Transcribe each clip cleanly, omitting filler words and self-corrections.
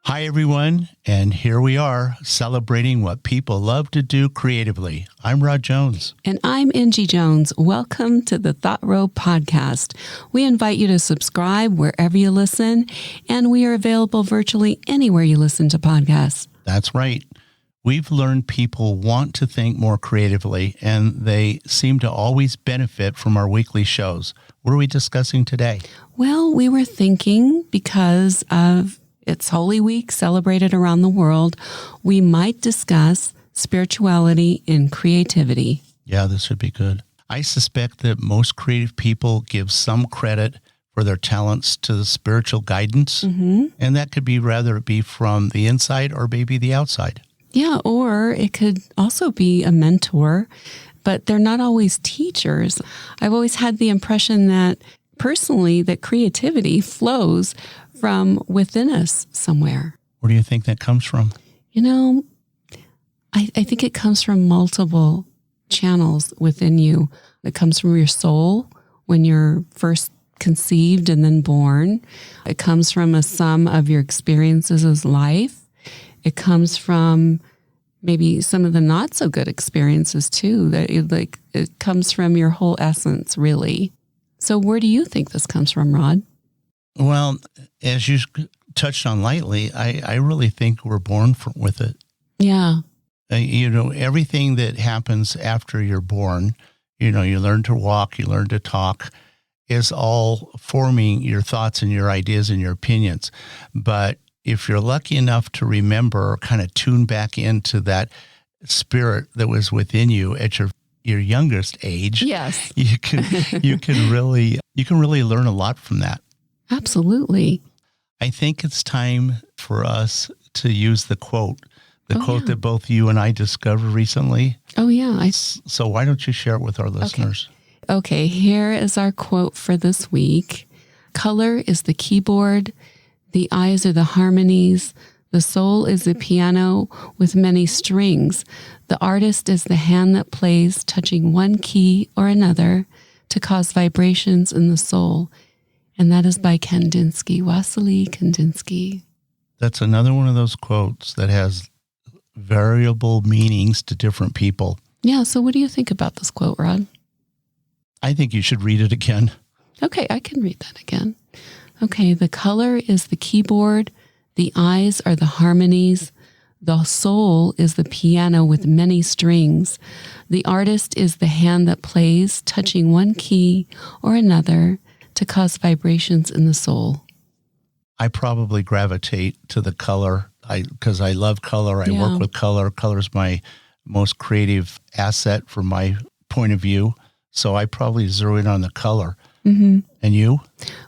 Hi, everyone, and here we are celebrating what people love to do creatively. I'm Rod Jones. And I'm Angie Jones. Welcome to the Thought Row podcast. We invite you to subscribe wherever you listen, and we are available virtually anywhere you listen to podcasts. That's right. We've learned people want to think more creatively, and they seem to always benefit from our weekly shows. What are we discussing today? Well, we were thinking because of it's Holy Week celebrated around the world, we might discuss spirituality and creativity. Yeah, this would be good. I suspect that most creative people give some credit for their talents to the spiritual guidance, and that could be rather be from the inside or maybe the outside. Yeah, or it could also be a mentor, but they're not always teachers. I've always had the impression that personally that creativity flows from within us somewhere. Where do you think that comes from? You know, I think it comes from multiple channels within you. It comes from your soul when you're first conceived and then born. It comes from a sum of your experiences as life. It comes from maybe some of the not so good experiences too. It comes from your whole essence, really. So where do you think this comes from, Rod? Well, as you touched on lightly, I really think we're born with it. Yeah. Everything that happens after you're born, you learn to walk, you learn to talk, is all forming your thoughts and your ideas and your opinions. But if you're lucky enough to remember or kind of tune back into that spirit that was within you at your youngest age, yes, you can really learn a lot from that. Absolutely. I think it's time for us to use the quote that both you and I discovered recently. Oh, yeah. So why don't you share it with our listeners? Okay, here is our quote for this week. Color is the keyboard. The eyes are the harmonies. The soul is the piano with many strings. The artist is the hand that plays, touching one key or another to cause vibrations in the soul. And that is by Kandinsky, Wassily Kandinsky. That's another one of those quotes that has variable meanings to different people. Yeah, so what do you think about this quote, Rod? I think you should read it again. Okay, I can read that again. Okay, the color is the keyboard. The eyes are the harmonies. The soul is the piano with many strings. The artist is the hand that plays, touching one key or another to cause vibrations in the soul. I probably gravitate to the color because I love color. I work with color. Color is my most creative asset from my point of view. So I probably zero in on the color. Mm-hmm. And you?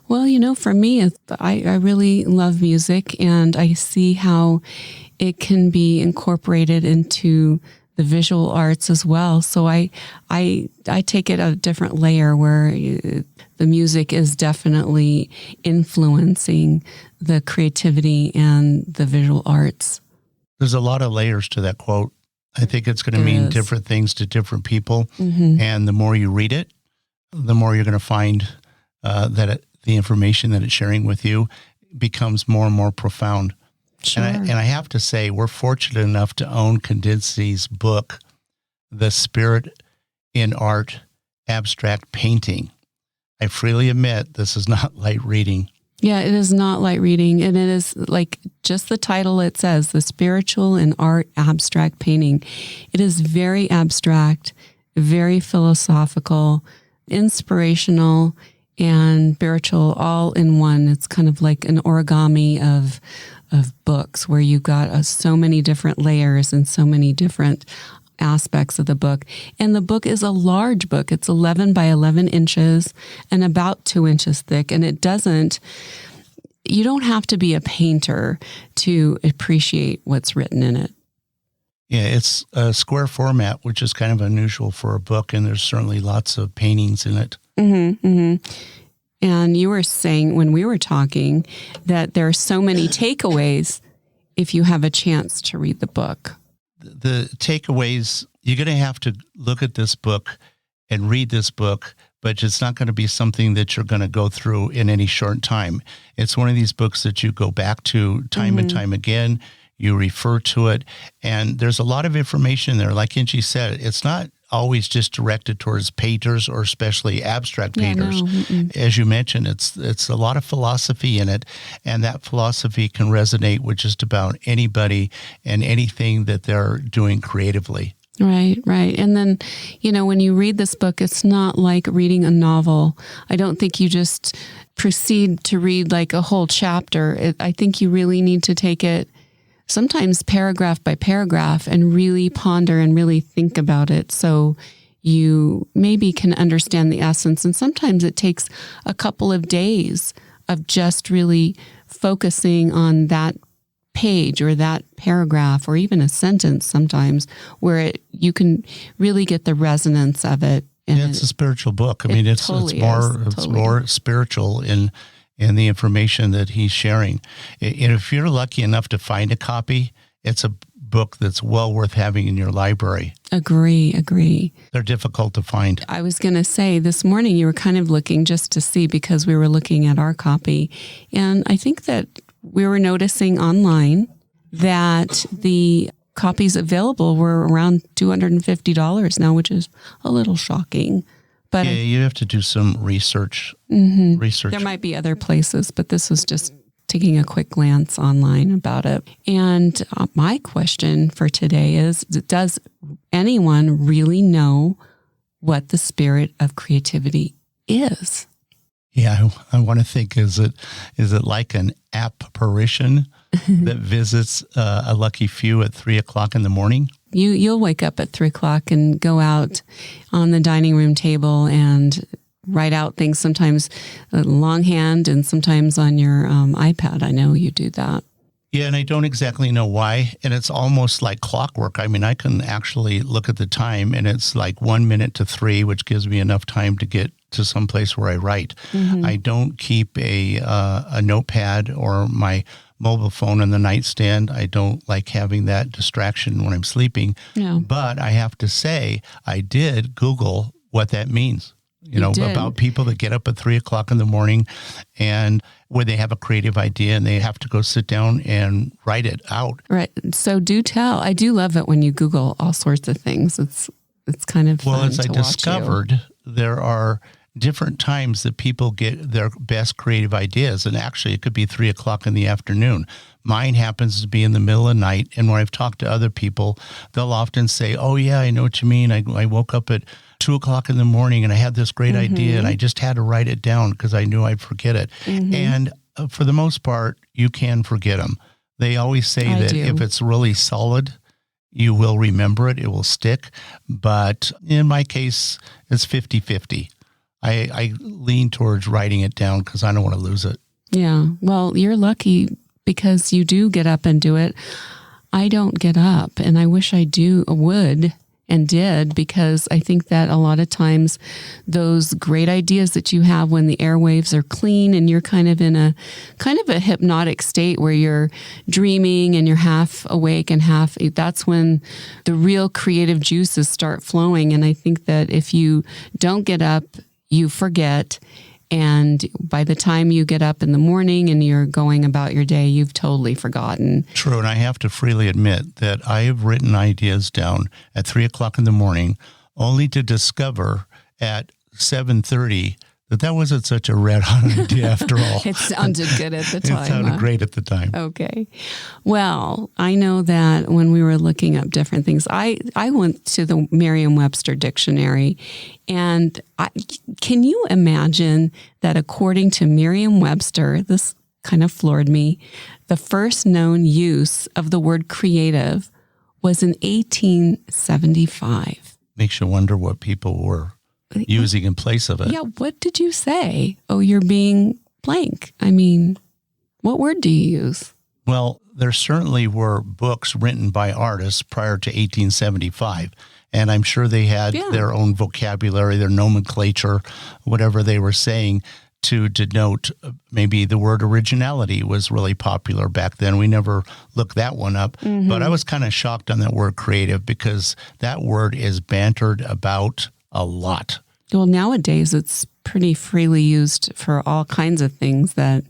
Well, for me, I really love music, and I see how it can be incorporated into the visual arts as well. So I take it a different layer where the music is definitely influencing the creativity and the visual arts. There's a lot of layers to that quote. I think it's going to mean different things to different people. Mm-hmm. And the more you read it, the more you're going to find that the information that it's sharing with you becomes more and more profound. Sure. And I have to say, we're fortunate enough to own Kandinsky's book, The Spirit in Art, Abstract Painting. I freely admit this is not light reading. Yeah, it is not light reading. And it is like just the title it says, The Spiritual in Art, Abstract Painting. It is very abstract, very philosophical, inspirational, and spiritual all in one. It's kind of like an origami of books where you've got so many different layers and so many different aspects of the book. And the book is a large book. It's 11 by 11 inches and about 2 inches thick. And you don't have to be a painter to appreciate what's written in it. Yeah, it's a square format, which is kind of unusual for a book. And there's certainly lots of paintings in it. Mm-hmm, mm-hmm. And you were saying when we were talking that there are so many takeaways if you have a chance to read the book. The takeaways, you're going to have to look at this book and read this book but it's not going to be something that you're going to go through in any short time. It's one of these books that you go back to time and time again. You refer to it, and there's a lot of information there. Like Angie said, it's not always just directed towards painters or especially abstract painters. As you mentioned, it's a lot of philosophy in it, and that philosophy can resonate with just about anybody and anything that they're doing creatively. Right. And then, when you read this book, it's not like reading a novel. I don't think you just proceed to read like a whole chapter. I think you really need to take it sometimes paragraph by paragraph and really ponder and really think about it so you maybe can understand the essence. And sometimes it takes a couple of days of just really focusing on that page or that paragraph or even a sentence sometimes where you can really get the resonance of it. And it's a spiritual book. I mean, it's more spiritual in the information that he's sharing. And if you're lucky enough to find a copy, it's a book that's well worth having in your library. Agree. They're difficult to find. I was going to say this morning you were kind of looking just to see because we were looking at our copy. And I think that we were noticing online that the copies available were around $250 now, which is a little shocking. But yeah, you have to do some research. There might be other places, but this was just taking a quick glance online about it. And my question for today is, does anyone really know what the spirit of creativity is? Yeah, I want to think, is it like an apparition that visits a lucky few at 3:00 in the morning? You'll wake up at 3:00 and go out on the dining room table and write out things, sometimes longhand and sometimes on your iPad. I know you do that. Yeah, and I don't exactly know why. And it's almost like clockwork. I mean, I can actually look at the time and it's like 1 minute to 3, which gives me enough time to get to some place where I write. I don't keep a notepad or my mobile phone on the nightstand. I don't like having that distraction when I'm sleeping. No. But I have to say, I did Google what that means. About people that get up at 3:00 in the morning and where they have a creative idea and they have to go sit down and write it out. Right. So do tell. I do love it when you Google all sorts of things. It's kind of fun Well, as to I watch discovered, there are different times that people get their best creative ideas. And actually, it could be 3:00 in the afternoon. Mine happens to be in the middle of the night. And when I've talked to other people, they'll often say, oh, yeah, I know what you mean. I woke up at 2:00 in the morning and I had this great idea and I just had to write it down because I knew I'd forget it. And for the most part, you can forget them. They always say that if it's really solid, you will remember it. It will stick. But in my case, it's 50-50. I lean towards writing it down because I don't want to lose it. Yeah. Well, you're lucky because you do get up and do it. I don't get up, and I wish I would and did, because I think that a lot of times those great ideas that you have when the airwaves are clean and you're kind of in a hypnotic state where you're dreaming and you're half awake and that's when the real creative juices start flowing. And I think that if you don't get up, you forget. And by the time you get up in the morning and you're going about your day, you've totally forgotten. True. And I have to freely admit that I have written ideas down at 3:00 in the morning, only to discover at 7:30 that wasn't such a red hot idea after all. It sounded good at the time. It sounded great at the time. Okay. Well, I know that when we were looking up different things, I went to the Merriam-Webster dictionary, and can you imagine that according to Merriam-Webster, this kind of floored me, the first known use of the word creative was in 1875. Makes you wonder what people were using in place of it. Yeah, what did you say? Oh, you're being blank. I mean, what word do you use? Well, there certainly were books written by artists prior to 1875, and I'm sure they had their own vocabulary, their nomenclature, whatever they were saying to denote maybe the word originality was really popular back then. We never looked that one up, but I was kind of shocked on that word creative because that word is bantered about a lot. Well, nowadays it's pretty freely used for all kinds of things that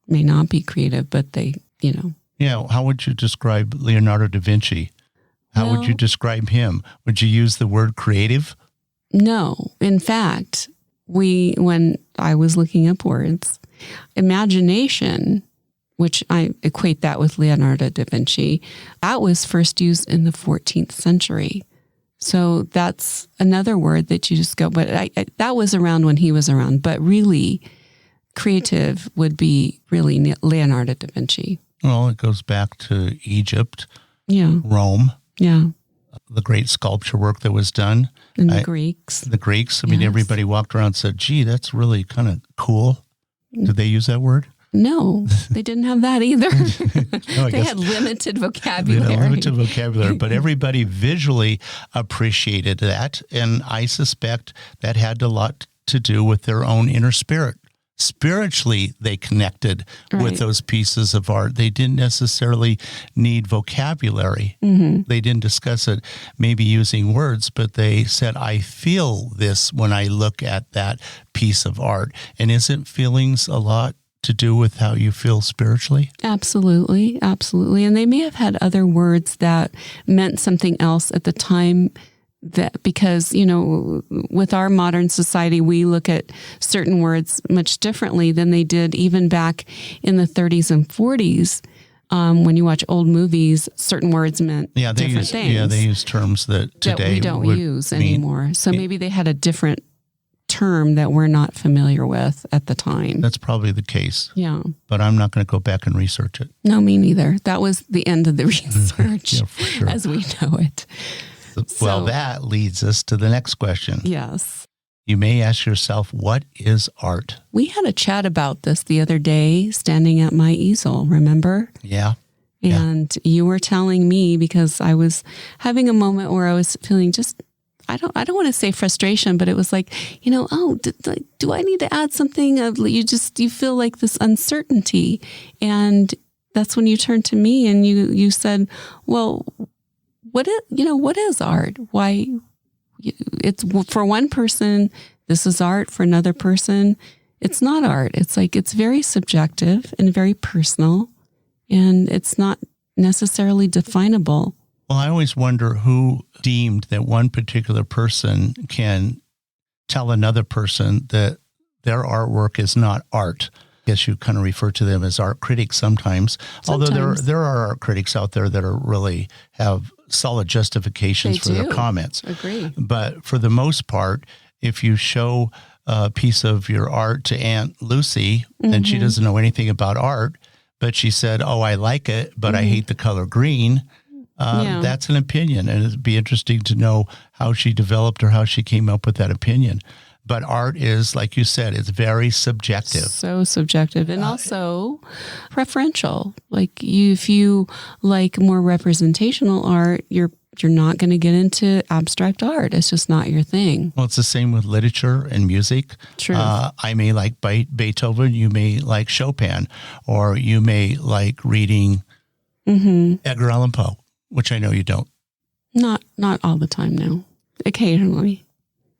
may not be creative, but they, Yeah. How would you describe Leonardo da Vinci? How would you describe him? Would you use the word creative? No. In fact, when I was looking up words, imagination, which I equate that with Leonardo da Vinci, that was first used in the 14th century. So that's another word that you just go, but that was around when he was around. But really, creative would be really Leonardo da Vinci. Well, it goes back to Egypt, Rome, the great sculpture work that was done. And the Greeks. I mean, everybody walked around and said, gee, that's really kind of cool. Did they use that word? No, they didn't have that either. They had limited vocabulary. But everybody visually appreciated that. And I suspect that had a lot to do with their own inner spirit. Spiritually, they connected with those pieces of art. They didn't necessarily need vocabulary. Mm-hmm. They didn't discuss it maybe using words, but they said, I feel this when I look at that piece of art. And isn't feelings a lot to do with how you feel spiritually? Absolutely. And they may have had other words that meant something else at the time, that because, with our modern society, we look at certain words much differently than they did even back in the 30s and 40s. When you watch old movies, certain words meant different things. Yeah, they use terms that today we don't use anymore. So maybe they had a different term that we're not familiar with at the time. That's probably the case. Yeah. But I'm not going to go back and research it. No, me neither. That was the end of the research for sure. as we know it. Well, that leads us to the next question. Yes. You may ask yourself, what is art? We had a chat about this the other day, standing at my easel, remember? Yeah. And you were telling me, because I was having a moment where I was feeling just, I don't want to say frustration, but it was like, do I need to add something? You feel like this uncertainty. And that's when you turned to me and you said, well, what is art? Why? It's for one person, this is art. For another person, it's not art. It's like, it's very subjective and very personal, and it's not necessarily definable. Well, I always wonder who deemed that one particular person can tell another person that their artwork is not art. I guess you kind of refer to them as art critics sometimes. Although there are art critics out there that are really have solid justifications for their comments. Agree. But for the most part, if you show a piece of your art to Aunt Lucy, and she doesn't know anything about art, but she said, oh, I like it, but I hate the color green. That's an opinion. And it'd be interesting to know how she developed or how she came up with that opinion. But art is, like you said, it's very subjective. So subjective and also preferential. Like if you like more representational art, you're not going to get into abstract art. It's just not your thing. Well, it's the same with literature and music. True. I may like Beethoven. You may like Chopin, or you may like reading Edgar Allan Poe, which I know you don't. Not all the time now. Occasionally.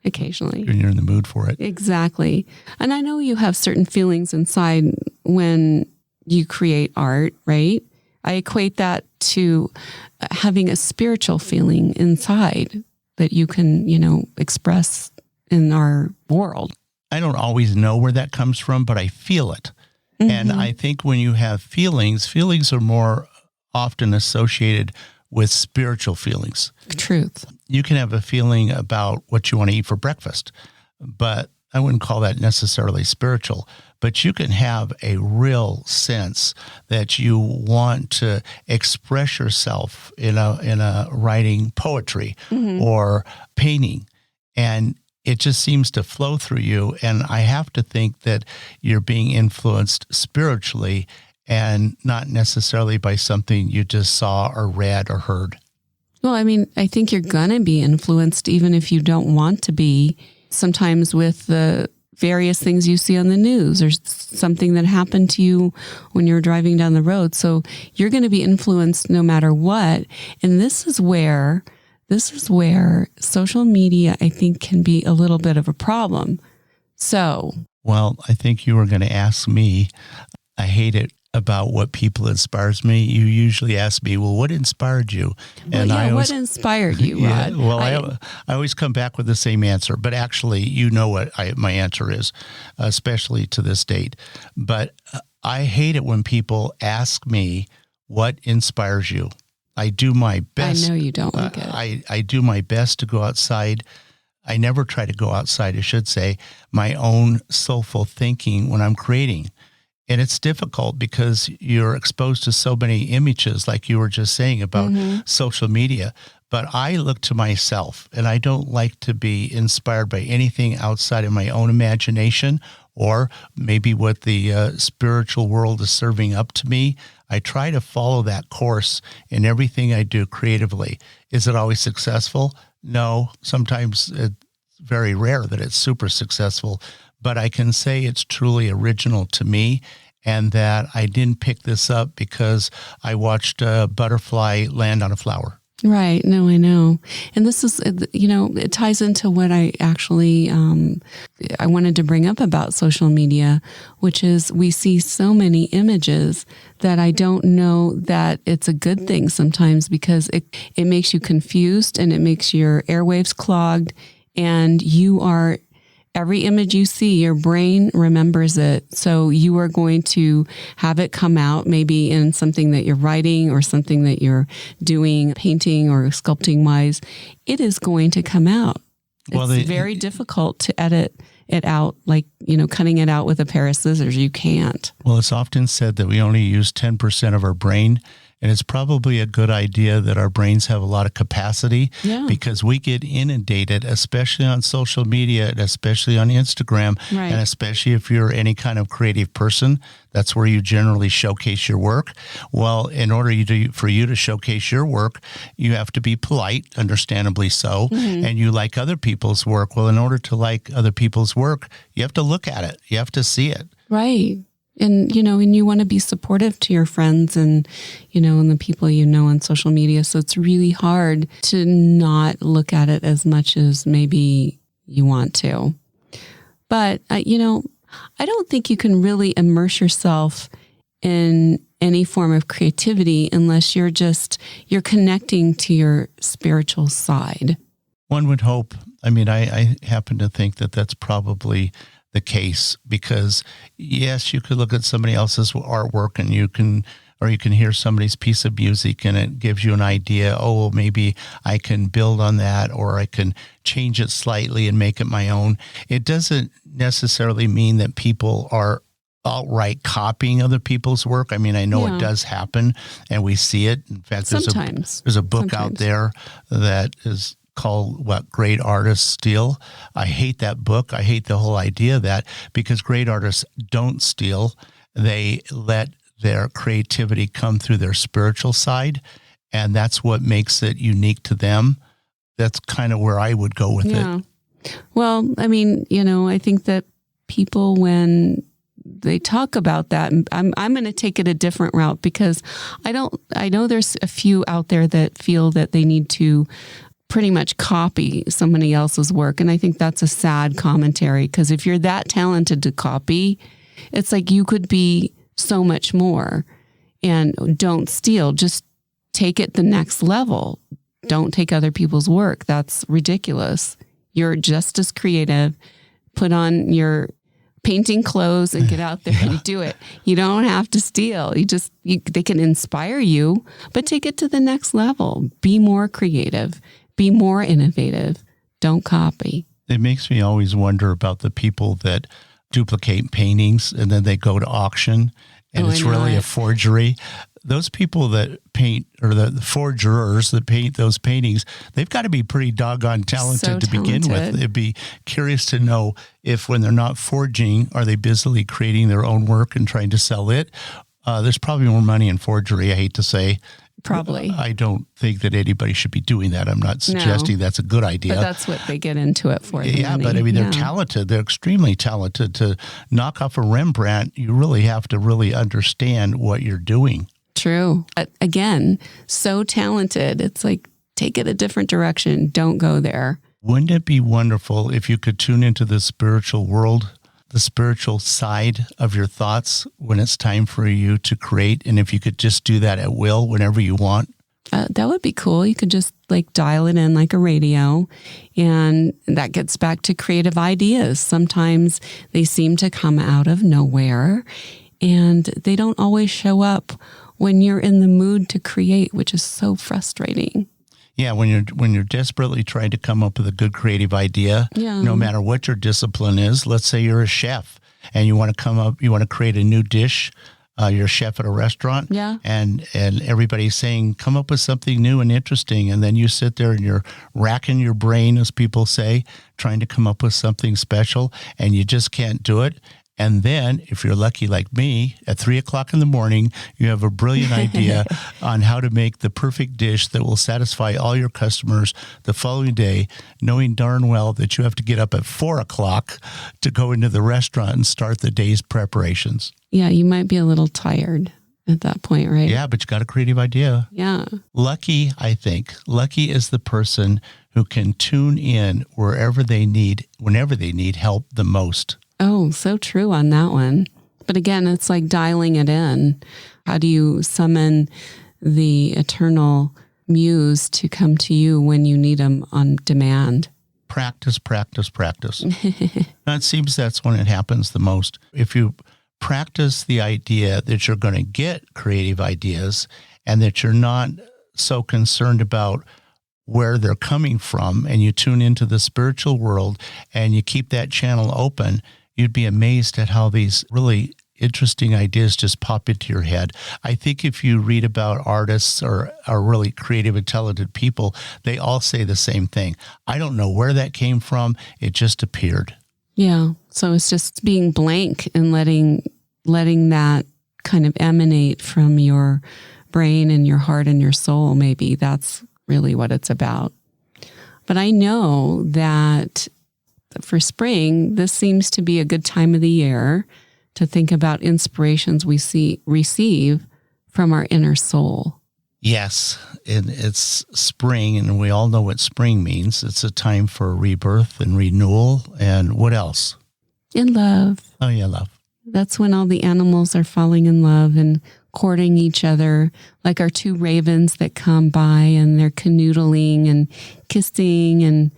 When you're in the mood for it. Exactly. And I know you have certain feelings inside when you create art, right? I equate that to having a spiritual feeling inside that you can, express in our world. I don't always know where that comes from, but I feel it. And I think when you have feelings are more often associated with spiritual feelings. Truth. You can have a feeling about what you want to eat for breakfast, but I wouldn't call that necessarily spiritual. But you can have a real sense that you want to express yourself in a writing poetry or painting, and it just seems to flow through you. And I have to think that you're being influenced spiritually and not necessarily by something you just saw or read or heard. Well, I mean, I think you're going to be influenced even if you don't want to be, sometimes with the various things you see on the news or something that happened to you when you're driving down the road. So you're going to be influenced no matter what. And this is where this is where social media, I think, can be a little bit of a problem. So, well, I think you were going to ask me. I hate it about what people inspires me. You usually ask me, well, what inspired you? And what inspired you, Rod? I always come back with the same answer, but actually, you know what my answer is, especially to this date. But I hate it when people ask me, what inspires you? I do my best. I know you don't like it. I do my best to go outside. I never try to go outside, I should say, my own soulful thinking when I'm creating. And it's difficult because you're exposed to so many images, like you were just saying about social media. But I look to myself, and I don't like to be inspired by anything outside of my own imagination or maybe what the spiritual world is serving up to me. I try to follow that course in everything I do creatively. Is it always successful? No. Sometimes it's very rare that it's super successful. But I can say it's truly original to me, and that I didn't pick this up because I watched a butterfly land on a flower. Right. No, I know. And this is, it ties into what I actually, I wanted to bring up about social media, which is we see so many images that I don't know that it's a good thing sometimes, because it makes you confused and it makes your airwaves clogged, and every image you see, your brain remembers it. So you are going to have it come out maybe in something that you're writing or something that you're doing, painting or sculpting wise. It is going to come out. It's very difficult to edit it out, like, cutting it out with a pair of scissors. You can't. Well, it's often said that we only use 10% of our brain. And it's probably a good idea that our brains have a lot of capacity, because we get inundated, especially on social media and especially on Instagram, and especially if you're any kind of creative person. That's where you generally showcase your work. Well, in order for you to showcase your work, you have to be polite, understandably so, and you like other people's work. Well, in order to like other people's work, you have to look at it. You have to see it. Right. And, and you want to be supportive to your friends and, and the people on social media. So it's really hard to not look at it as much as maybe you want to. But, I don't think you can really immerse yourself in any form of creativity unless you're connecting to your spiritual side. One would hope. I happen to think that that's probably the case, because yes, you could look at somebody else's artwork and you can hear somebody's piece of music and it gives you an idea. Oh, well, maybe I can build on that, or I can change it slightly and make it my own. It doesn't necessarily mean that people are outright copying other people's work. I know it does happen and we see it. In fact, there's a book out there that is called What Great Artists Steal. I hate that book. I hate the whole idea of that, because great artists don't steal. They let their creativity come through their spiritual side, and that's what makes it unique to them. That's kind of where I would go with it. Well, I think that people, when they talk about that, I'm going to take it a different route, because I know there's a few out there that feel that they need to pretty much copy somebody else's work. And I think that's a sad commentary, because if you're that talented to copy, it's like you could be so much more. And don't steal, just take it the next level. Don't take other people's work. That's ridiculous. You're just as creative. Put on your painting clothes and get out there and do it. You don't have to steal. They can inspire you, but take it to the next level. Be more creative. Be more innovative. Don't copy. It makes me always wonder about the people that duplicate paintings and then they go to auction and it's really a forgery. Those people that paint, or the forgers that paint those paintings, they've got to be pretty doggone talented to begin with. It'd be curious to know if, when they're not forging, are they busily creating their own work and trying to sell it? There's probably more money in forgery, I hate to say. Probably. I don't think that anybody should be doing that. I'm not suggesting that's a good idea. But that's what they get into it for. Yeah, but they're talented. They're extremely talented. To knock off a Rembrandt, you really have to really understand what you're doing. True. Again, so talented. It's like take it a different direction. Don't go there. Wouldn't it be wonderful if you could tune into the spiritual world, the spiritual side of your thoughts when it's time for you to create? And if you could just do that at will whenever you want? That would be cool. You could just like dial it in like a radio. And that gets back to creative ideas. Sometimes they seem to come out of nowhere and they don't always show up when you're in the mood to create, which is so frustrating. Yeah, when you're desperately trying to come up with a good creative idea, no matter what your discipline is. Let's say you're a chef and you want to create a new dish. You're a chef at a restaurant, and everybody's saying, come up with something new and interesting. And then you sit there and you're racking your brain, as people say, trying to come up with something special, and you just can't do it. And then, if you're lucky like me, at 3 o'clock in the morning, you have a brilliant idea on how to make the perfect dish that will satisfy all your customers the following day, knowing darn well that you have to get up at 4 o'clock to go into the restaurant and start the day's preparations. Yeah, you might be a little tired at that point, right? Yeah, but you got a creative idea. Yeah. Lucky is the person who can tune in whenever they need help the most. Oh, so true on that one. But again, it's like dialing it in. How do you summon the eternal muse to come to you when you need them on demand? Practice. Now, it seems that's when it happens the most. If you practice the idea that you're going to get creative ideas and that you're not so concerned about where they're coming from, and you tune into the spiritual world and you keep that channel open, you'd be amazed at how these really interesting ideas just pop into your head. I think if you read about artists or really creative and talented people, they all say the same thing. I don't know where that came from. It just appeared. Yeah. So it's just being blank and letting that kind of emanate from your brain and your heart and your soul. Maybe that's really what it's about. But I know that for spring, this seems to be a good time of the year to think about inspirations we receive from our inner soul. Yes, and it's spring, and we all know what spring means. It's a time for rebirth and renewal, and what else? In love. Oh, yeah, love. That's when all the animals are falling in love and courting each other, like our two ravens that come by and they're canoodling and kissing and,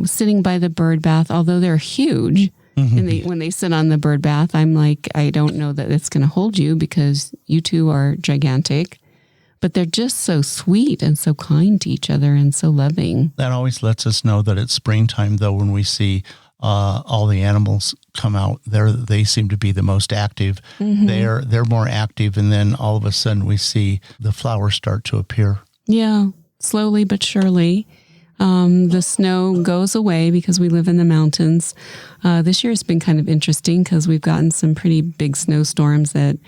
sitting by the bird bath, although they're huge. And when they sit on the bird bath, I'm like, I don't know that it's going to hold you because you two are gigantic. But they're just so sweet and so kind to each other and so loving. That always lets us know that it's springtime, though, when we see all the animals come out. They seem to be the most active. They're more active, and then all of a sudden we see the flowers start to appear. Yeah, slowly but surely. The snow goes away because we live in the mountains. This year has been kind of interesting because we've gotten some pretty big snowstorms that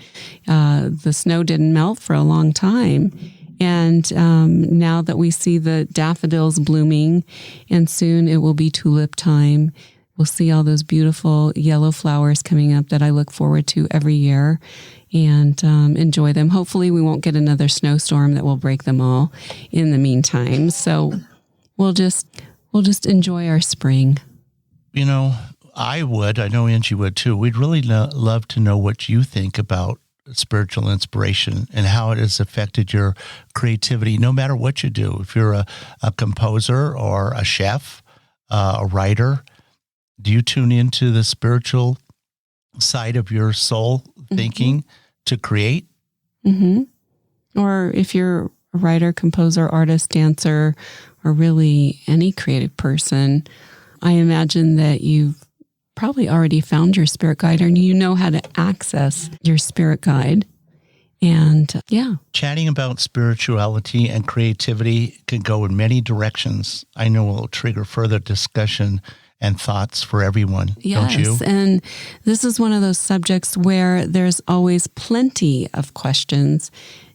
the snow didn't melt for a long time. And now that we see the daffodils blooming, and soon it will be tulip time, we'll see all those beautiful yellow flowers coming up that I look forward to every year and enjoy them. Hopefully we won't get another snowstorm that will break them all in the meantime. So we'll just enjoy our spring. I know Angie would too. We'd really love to know what you think about spiritual inspiration and how it has affected your creativity, no matter what you do. If you're a composer or a chef, a writer, do you tune into the spiritual side of your soul thinking to create? Or if you're a writer, composer, artist, dancer, or really any creative person, I imagine that you've probably already found your spirit guide and you know how to access your spirit guide. And chatting about spirituality and creativity can go in many directions. I know it will trigger further discussion and thoughts for everyone, don't you? Yes, and this is one of those subjects where there's always plenty of questions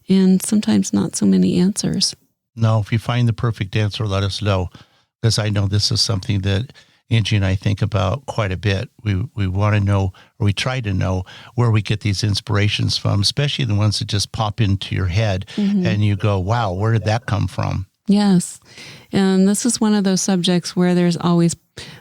and sometimes not so many answers. No, if you find the perfect answer, let us know, because I know this is something that Angie and I think about quite a bit. We want to know, or we try to know, where we get these inspirations from, especially the ones that just pop into your head and you go, wow, where did that come from? Yes. And this is one of those subjects where there's always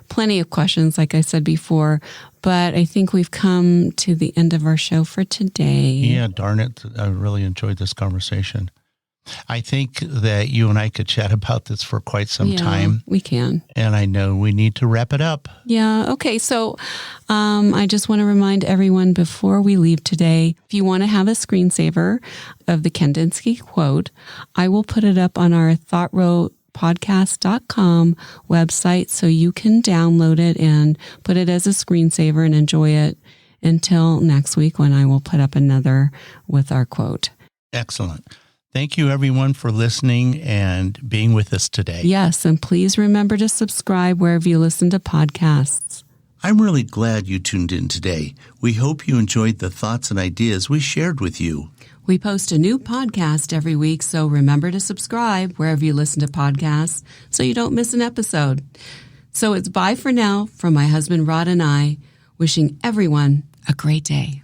plenty of questions, like I said before, but I think we've come to the end of our show for today. Yeah, darn it. I really enjoyed this conversation. I think that you and I could chat about this for quite some time. We can. And I know we need to wrap it up. Yeah. Okay. So I just want to remind everyone before we leave today, if you want to have a screensaver of the Kandinsky quote, I will put it up on our ThoughtRowPodcast.com website so you can download it and put it as a screensaver and enjoy it until next week when I will put up another with our quote. Excellent. Thank you, everyone, for listening and being with us today. Yes, and please remember to subscribe wherever you listen to podcasts. I'm really glad you tuned in today. We hope you enjoyed the thoughts and ideas we shared with you. We post a new podcast every week, so remember to subscribe wherever you listen to podcasts so you don't miss an episode. So it's bye for now from my husband Rod and I, wishing everyone a great day.